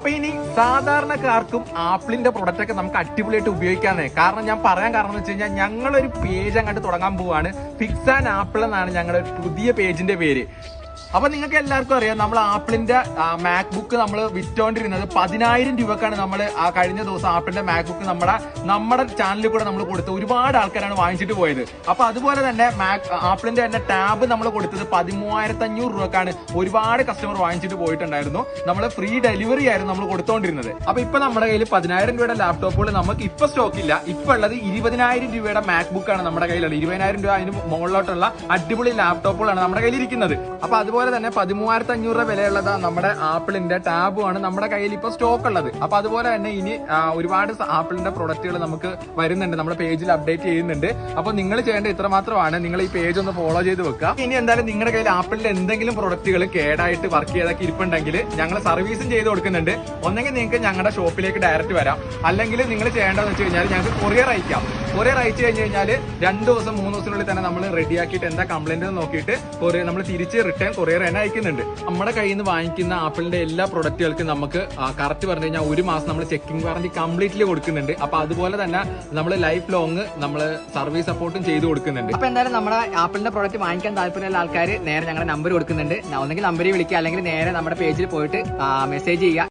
അപ്പൊ ഇനി സാധാരണക്കാർക്കും ആപ്പിളിന്റെ പ്രൊഡക്റ്റ് ഒക്കെ നമുക്ക് അടിപൊളിയായിട്ട് ഉപയോഗിക്കാന്നേ. കാരണം ഞാൻ പറയാൻ കാരണം എന്ന് വെച്ച് കഴിഞ്ഞാൽ ഞങ്ങളൊരു പേജ് അങ്ങോട്ട് തുടങ്ങാൻ പോവാണ്. ഫിക്സ് ആൻഡ് ആപ്പിൾ എന്നാണ് ഞങ്ങളുടെ പുതിയ പേജിന്റെ പേര്. അപ്പൊ നിങ്ങൾക്ക് എല്ലാവർക്കും അറിയാം, നമ്മൾ ആപ്പിളിന്റെ മാക് ബുക്ക് നമ്മൾ വിറ്റോണ്ടിരുന്നത് 10,000 രൂപക്കാണ്. നമ്മൾ ആ കഴിഞ്ഞ ദിവസം ആപ്പിളിന്റെ മാക് ബുക്ക് നമ്മുടെ ചാനലിൽ കൂടെ നമ്മൾ കൊടുത്ത് ഒരുപാട് ആൾക്കാരാണ് വാങ്ങിച്ചിട്ട് പോയത്. അപ്പൊ അതുപോലെ തന്നെ ആപ്പിളിന്റെ തന്നെ ടാബ് നമ്മൾ കൊടുത്തത് 13,500 രൂപക്കാണ്. ഒരുപാട് കസ്റ്റമർ വാങ്ങിച്ചിട്ട് പോയിട്ടുണ്ടായിരുന്നു. നമ്മൾ ഫ്രീ ഡെലിവറി ആയിരുന്നു നമ്മൾ കൊടുത്തോണ്ടിരുന്നത്. അപ്പൊ ഇപ്പൊ നമ്മുടെ കയ്യിൽ 10,000 രൂപയുടെ ലാപ്ടോപ്പുകൾ നമുക്ക് ഇപ്പൊ സ്റ്റോക്ക് ഇല്ല. ഇപ്പൊ ഉള്ളത് 20,000 രൂപയുടെ മാക് ബുക്ക് ആണ് നമ്മുടെ കയ്യിലുള്ളത്. 20,000 രൂപ അതിന് മുകളിലോട്ടുള്ള അടിപൊളി ലാപ്ടോപ്പുകളാണ് നമ്മുടെ കയ്യിൽ ഇരിക്കുന്നത്. അപ്പൊ അതുപോലെ തന്നെ 13,500 രൂപ വിലയുള്ളത് നമ്മുടെ ആപ്പിളിന്റെ ടാബുമാണ് നമ്മുടെ കയ്യിൽ ഇപ്പൊ സ്റ്റോക്ക് ഉള്ളത്. അപ്പൊ അതുപോലെ തന്നെ ഇനി ഒരുപാട് ആപ്പിളിന്റെ പ്രൊഡക്റ്റുകൾ നമുക്ക് വരുന്നുണ്ട്, നമ്മുടെ പേജിൽ അപ്ഡേറ്റ് ചെയ്യുന്നുണ്ട്. അപ്പൊ നിങ്ങൾ ചെയ്യേണ്ട ഇത്ര മാത്രമാണ്, നിങ്ങൾ ഈ പേജ് ഒന്ന് ഫോളോ ചെയ്ത് വെക്കുക. ഇനി എന്തായാലും നിങ്ങളുടെ കയ്യിൽ ആപ്പിളിന്റെ എന്തെങ്കിലും പ്രൊഡക്റ്റുകൾ കേടായിട്ട് വർക്ക് ചെയ്തൊക്കെ ഇരിപ്പുണ്ടെങ്കിൽ ഞങ്ങൾ സർവീസും ചെയ്ത് കൊടുക്കുന്നുണ്ട്. ഒന്നെങ്കിൽ നിങ്ങൾക്ക് ഞങ്ങളുടെ ഷോപ്പിലേക്ക് ഡയറക്റ്റ് വരാം, അല്ലെങ്കിൽ നിങ്ങൾ ചെയ്യേണ്ടതെന്ന് വെച്ച് കഴിഞ്ഞാൽ ഞങ്ങൾക്ക് കൊറിയർ അയക്കാം. കൊറിയർ അയച്ചു കഴിഞ്ഞ് കഴിഞ്ഞാൽ 2 ദിവസം 3 ദിവസത്തിനുള്ളിൽ തന്നെ നമ്മൾ റെഡിയാക്കിയിട്ട് എന്താ കംപ്ലൈന്റ് നോക്കിയിട്ട് കൊറിയർ നമ്മൾ തിരിച്ച് റിട്ടേൺ കൊറിയർ തന്നെ അയക്കുന്നുണ്ട്. നമ്മുടെ കയ്യിൽ നിന്ന് വാങ്ങിക്കുന്ന ആപ്പിളിന്റെ എല്ലാ പ്രൊഡക്റ്റുകൾക്കും നമുക്ക് കറക്റ്റ് പറഞ്ഞു കഴിഞ്ഞാൽ 1 മാസം നമ്മൾ ചെക്കിംഗ് വാറന്റി കംപ്ലീറ്റ്ലി കൊടുക്കുന്നുണ്ട്. അപ്പൊ അതുപോലെ തന്നെ നമ്മൾ ലൈഫ് ലോങ് നമ്മൾ സർവീസ് സപ്പോർട്ടും ചെയ്ത് കൊടുക്കുന്നുണ്ട്. അപ്പൊ എന്തായാലും നമ്മുടെ ആപ്പിളിന്റെ പ്രോഡക്റ്റ് വാങ്ങിക്കാൻ താല്പര്യമുള്ള ആൾക്കാർ നേരെ ഞങ്ങളുടെ നമ്പർ കൊടുക്കുന്നുണ്ട്. ഒന്നെങ്കിൽ നമ്പറിൽ വിളിക്കുക, അല്ലെങ്കിൽ നേരെ നമ്മുടെ പേജിൽ പോയിട്ട് മെസ്സേജ് ചെയ്യുക.